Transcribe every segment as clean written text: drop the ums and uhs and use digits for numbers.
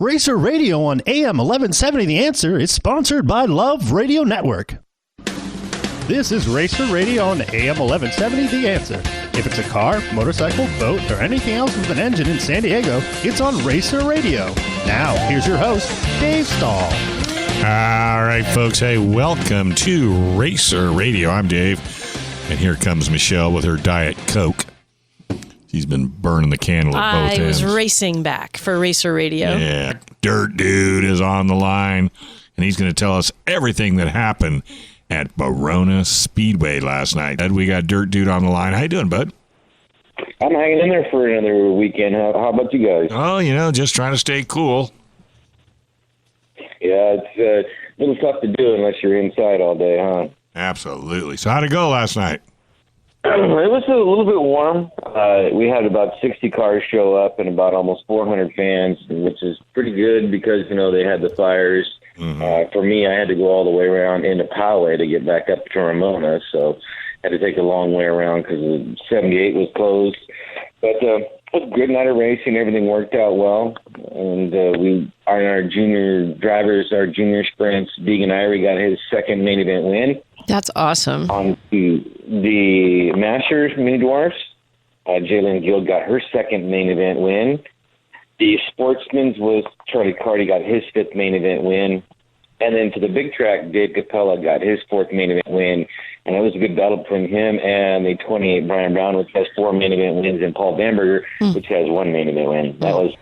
Racer Radio on AM 1170 The Answer is sponsored by Love Radio Network. This is Racer Radio on AM 1170 The Answer. If it's a car, motorcycle, boat, or anything else with an engine in San Diego, it's on Racer Radio. Now, here's your host, Dave Stahl. All right, folks. Hey, welcome to Racer Radio. I'm Dave, and here comes MIchele with her Diet Coke. She's been burning the candle at both ends. I was racing back for Racer Radio. Yeah, Dirt Dude is on the line, and he's going to tell us everything that happened at Barona Speedway last night. Ed, we got Dirt Dude on the line. How you doing, bud? I'm hanging in there for another weekend. How about you guys? Oh, just trying to stay cool. Yeah, it's a little tough to do unless you're inside all day, huh? Absolutely. So how'd it go last night? It was a little bit warm. We had about 60 cars show up and about almost 400 fans, which is pretty good because, they had the fires. Mm-hmm. For me, I had to go all the way around into Poway to get back up to Ramona, so I had to take a long way around because 78 was closed. But it was a good night of racing. Everything worked out well. And our junior drivers, our junior sprints, Deegan Irie got his second main event win. That's awesome. On the Masters Mini Dwarfs, Jalen Gill got her second main event win. The Sportsman's was Charlie Carty got his fifth main event win. And then to the big track, Dave Capella got his fourth main event win. And it was a good battle between him and the 28 Brian Brown, which has 4 main event wins, and Paul Bamberger, which has 1 main event win. That was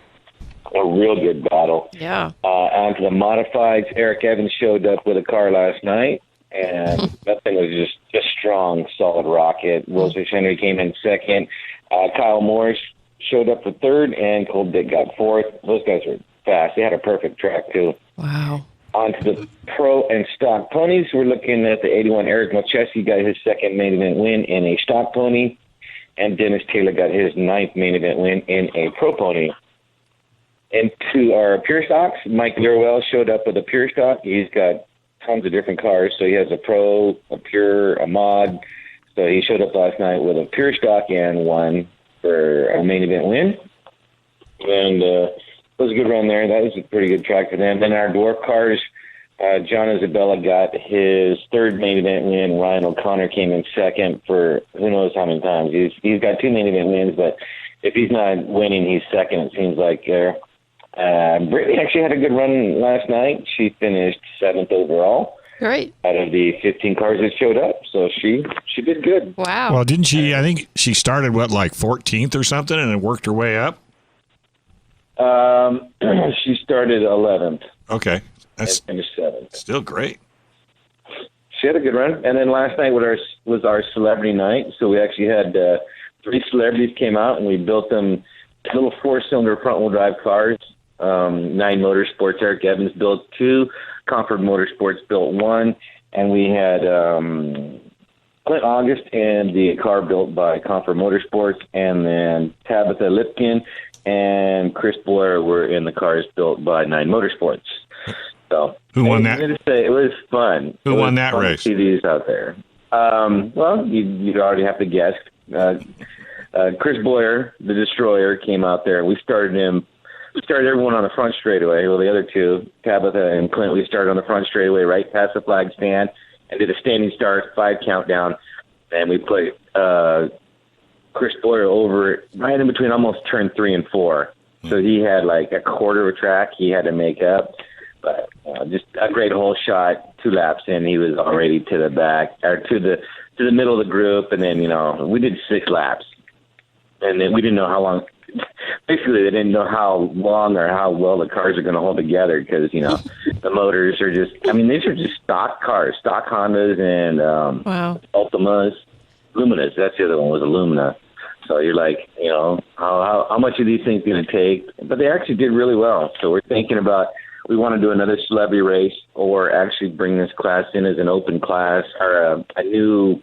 a real good battle. Yeah. On to the modifieds, Eric Evans showed up with a car last night. And that thing was just a strong, solid rocket. Will Henry came in second. Kyle Morris showed up for third, and Cole Dick got fourth. Those guys were fast. They had a perfect track, too. Wow. On to the pro and stock ponies. We're looking at the 81. Eric MIchele got his second main event win in a stock pony, and Dennis Taylor got his 9th main event win in a pro pony. And to our pure stocks, Mike Learwell showed up with a pure stock. He's got tons of different cars. So he has a pro, a pure, a mod. So he showed up last night with a pure stock and won for a main event win. And it was a good run there. That was a pretty good track for them. Then our dwarf cars, John Isabella got his third main event win. Ryan O'Connor came in second for who knows how many times. He's got 2 main event wins, but if he's not winning, he's second, it seems like. Brittany actually had a good run last night. She finished 7th overall. Great. Out of the 15 cars that showed up. So she did good. Wow. Well, didn't she, I think she started, 14th or something, and then worked her way up? She started 11th. Okay. That's finished 7th. Still great. She had a good run. And then last night was our celebrity night. So we actually had 3 celebrities came out, and we built them little 4-cylinder front-wheel drive cars. 9 Motorsports, Eric Evans built 2. Comfort Motorsports built 1. And we had Clint August in the car built by Comfort Motorsports. And then Tabitha Lipkin and Chris Boyer were in the cars built by 9 Motorsports. So who won that? It was fun. Who won that race? See these out there. Well, you'd already have to guess. Chris Boyer, the Destroyer, came out there. We started everyone on the front straightaway. Well, the other 2, Tabitha and Clint, we started on the front straightaway right past the flag stand and did a standing start, 5 countdown. And we put Chris Boyer over right in between almost turn 3 and 4. So he had like a quarter of a track he had to make up. But just a great hole shot, 2 laps in, he was already to the back, or to the middle of the group. And then, we did 6 laps. And then we didn't know how long. Basically, they didn't know how long or how well the cars are going to hold together because, the motors are just, these are just stock cars, stock Hondas and Ultimas, Luminas. That's the other one, was a Lumina. So you're like, how much are these things going to take? But they actually did really well. So we're thinking about, we want to do another celebrity race or actually bring this class in as an open class or a new,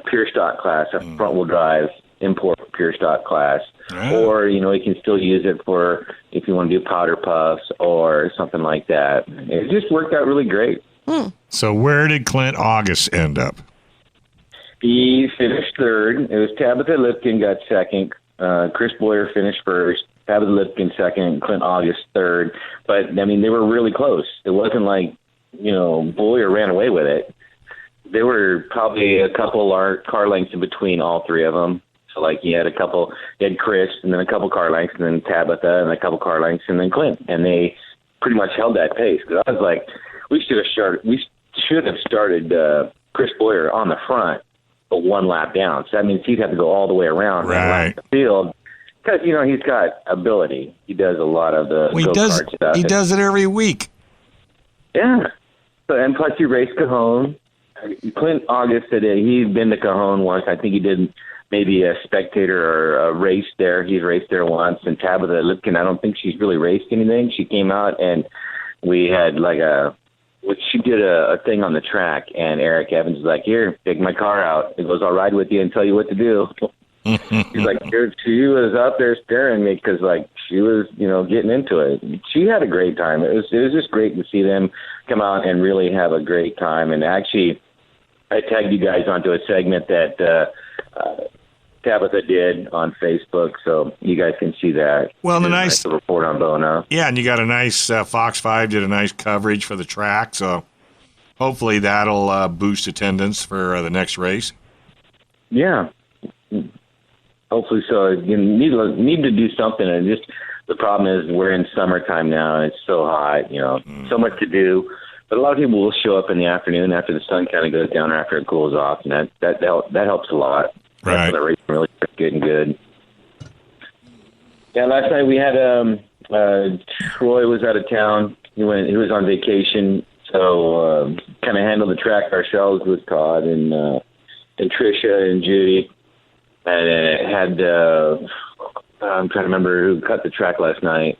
pure stock class, a front-wheel drive import pure stock class. Or, you can still use it for if you want to do powder puffs or something like that. It just worked out really great. So where did Clint August end up? He finished third. It was Tabitha Lipkin got second. Chris Boyer finished first. Tabitha Lipkin second, Clint August third. But, I mean, they were really close. It wasn't like, Boyer ran away with it. There were probably a couple car lengths in between all three of them. So, like, you had Chris, and then a couple car lengths, and then Tabitha, and a couple car lengths, and then Clint. And they pretty much held that pace. Because I was like, we should have started Chris Boyer on the front, but one lap down. So that means he'd have to go all the way around right. the field. Because, he's got ability. He does a lot of the go-kart stuff. He does it every week. Yeah. And plus he raced Cajon. Clint August said he'd been to Cajon once. I think he did maybe a spectator or a race there. He's raced there once. And Tabitha Lipkin, I don't think she's really raced anything. She came out and we had she did a thing on the track, and Eric Evans was like, "Here, take my car out. It goes, I'll ride with you and tell you what to do." He's like, she was out there staring me because, she was, getting into it. She had a great time. It was just great to see them come out and really have a great time. And actually, I tagged you guys onto a segment that Tabitha did on Facebook, so you guys can see that. Well, the nice report on Bona. Yeah, and you got a nice Fox 5 did a nice coverage for the track, so hopefully that'll boost attendance for the next race. Yeah. Hopefully so. You need to do something, and just the problem is we're in summertime now, and it's so hot. So much to do. But a lot of people will show up in the afternoon after the sun kind of goes down, or after it cools off, and that helps a lot. Right. The race really getting good. Yeah, last night we had Troy was out of town. He was on vacation, so kind of handled the track ourselves with Todd and Tricia and Judy. And it had, I'm trying to remember who cut the track last night.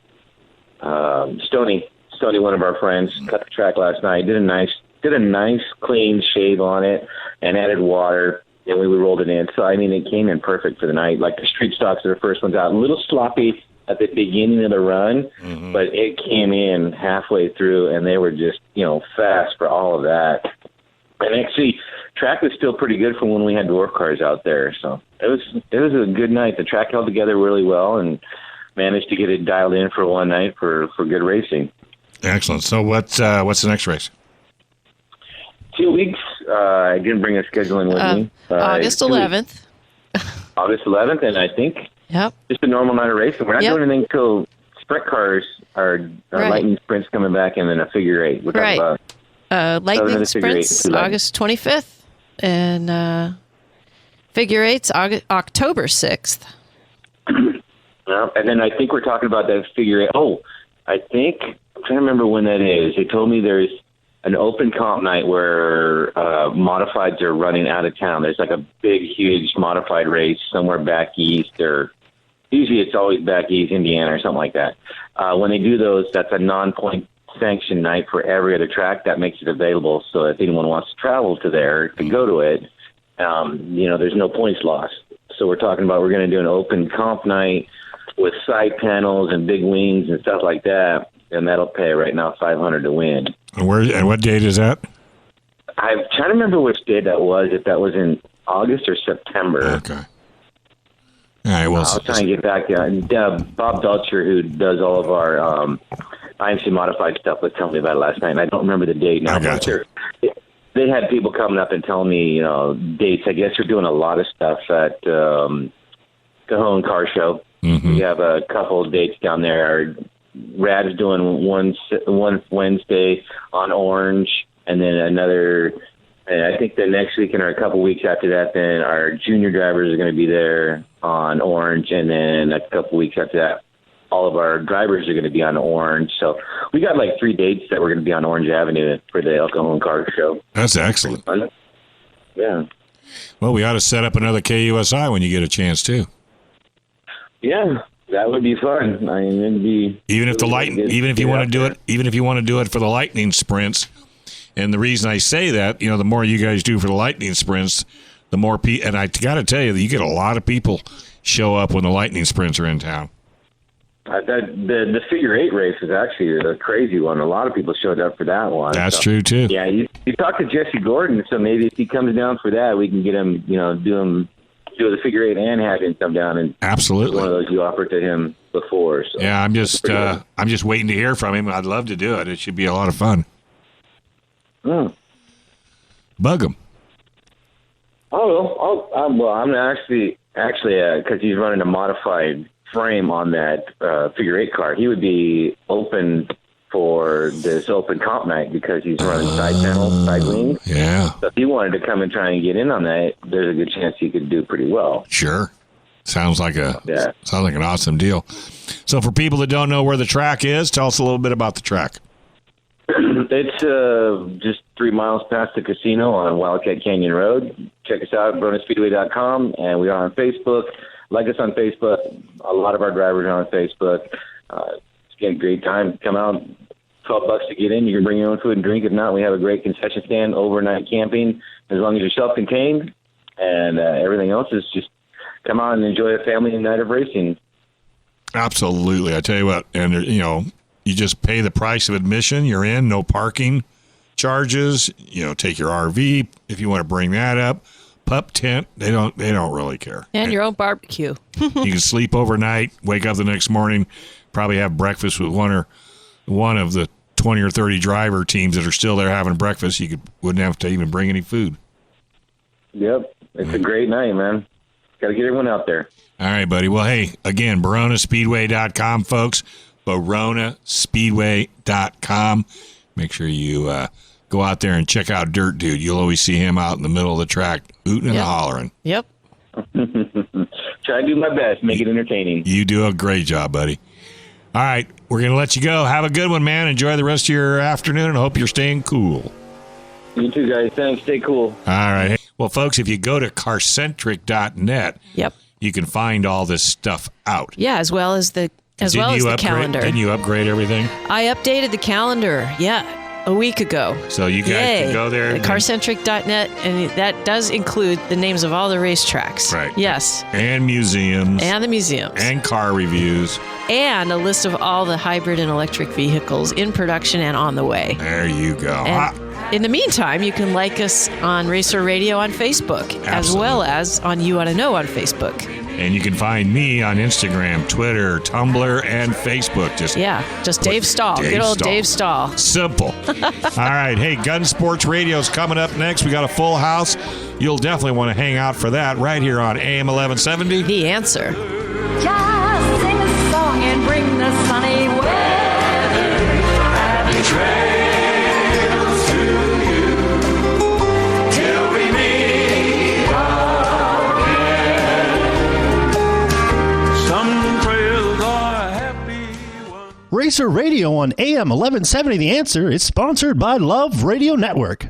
Stoney, one of our friends, cut the track last night. Did a nice clean shave on it and added water, and we rolled it in. So, I mean, it came in perfect for the night. Like the street stocks are the first ones out. A little sloppy at the beginning of the run, but it came in halfway through, and they were just, fast for all of that. And actually, track was still pretty good from when we had dwarf cars out there. So it was a good night. The track held together really well and managed to get it dialed in for one night for good racing. Excellent. So what's the next race? 2 weeks. I didn't bring a scheduling with me. August 11th. August 11th, and I think just a normal night of racing. We're not doing anything until sprint cars are lightning sprints coming back, and then a figure eight. We're talking about lightning sprints August 25th, and figure eights October 6th. Well, and then I think we're talking about that figure eight. Oh, I'm trying to remember when that is. They told me there's an open comp night where modifieds are running out of town. There's like a big, huge modified race somewhere back east, or usually it's always back east, Indiana or something like that. When they do those, that's a non-point sanction night for every other track. That makes it available, so if anyone wants to travel to there to go to it, there's no points lost. So we're talking about we're going to do an open comp night with side panels and big wings and stuff like that, and that'll pay right now $500 to win. And what date is that? I'm trying to remember which day that was, if that was in August or September. Okay. All right, well, I'll try and get back there. And Bob Belcher, who does all of our IMC modified stuff, was telling me about it last night, and I don't remember the date now. I got you. They had people coming up and telling me, dates. I guess they're doing a lot of stuff at Cajon Car Show. Mm-hmm. We have a couple of dates down there. Rad is doing one Wednesday on Orange, and then another. And I think the next weekend or a couple weeks after that, then our junior drivers are going to be there on Orange, and then a couple weeks after that, all of our drivers are going to be on Orange. So we got like 3 dates that we're going to be on Orange Avenue for the El Cajon Car Show. That's excellent. Yeah. Well, we ought to set up another KUSI when you get a chance too. Yeah, that would be fun. I mean, it'd be even if you want to do it for the lightning sprints. And the reason I say that, the more you guys do for the lightning sprints, the more people. And I got to tell you, you get a lot of people show up when the lightning sprints are in town. The figure eight race is actually a crazy one. A lot of people showed up for that one. That's true too. Yeah, you talk to Jesse Gordon, so maybe if he comes down for that, we can get him, do the figure eight and have him come down and absolutely one of those you offer to him. before. So yeah, I'm just waiting to hear from him. I'd love to do it. It should be a lot of fun. Bug him. I'm actually because he's running a modified frame on that figure 8 car. He would be open for this open comp night because he's running side panel, side wing. Yeah. So if he wanted to come and try and get in on that, there's a good chance he could do pretty well. Sure. Sounds like an awesome deal. So for people that don't know where the track is, tell us a little bit about the track. It's just 3 miles past the casino on Wildcat Canyon Road. Check us out at BaronaSpeedway.com, and we are on Facebook. Like us on Facebook. A lot of our drivers are on Facebook. It's a great time. Come out, $12 to get in. You can bring your own food and drink. If not, we have a great concession stand, overnight camping, as long as you're self-contained. And everything else is just come out and enjoy a family night of racing. Absolutely. I tell you what, and you just pay the price of admission. You're in, no parking charges. Take your RV if you want to bring that up. Pup tent. They don't really care. And your own barbecue. You can sleep overnight, wake up the next morning, probably have breakfast with one of the 20 or 30 driver teams that are still there having breakfast. You wouldn't have to even bring any food. Yep. It's a great night, man. Got to get everyone out there. All right, buddy. Well, hey, again, BaronaSpeedway.com, folks. BaronaSpeedway.com. Make sure you go out there and check out Dirt Dude. You'll always see him out in the middle of the track, hooting and hollering. Yep. Try to do my best. Make it entertaining. You do a great job, buddy. All right, we're going to let you go. Have a good one, man. Enjoy the rest of your afternoon, and I hope you're staying cool. You too, guys. Thanks. Stay cool. All right. Well, folks, if you go to carcentric.net, yep, you can find all this stuff out. Yeah, as well as the calendar. Didn't you upgrade everything? I updated the calendar, a week ago. So you guys can go there. Carcentric.net, and that does include the names of all the racetracks. Right. Yes. And museums. And the museums. And car reviews. And a list of all the hybrid and electric vehicles in production and on the way. There you go. And in the meantime, you can like us on Racer Radio on Facebook, Absolutely. As well as on You Oughta Know on Facebook. And you can find me on Instagram, Twitter, Tumblr, and Facebook. Just Dave Stahl. Good old Dave Stahl. Simple. All right. Hey, Gun Sports Radio's coming up next. We got a full house. You'll definitely want to hang out for that right here on AM 1170. The Answer. Just sing a song and bring the sunny weather. Happy trails to you till we meet again. Some trails are happy ones. Racer Radio on AM 1170 The Answer is sponsored by Love Radio Network.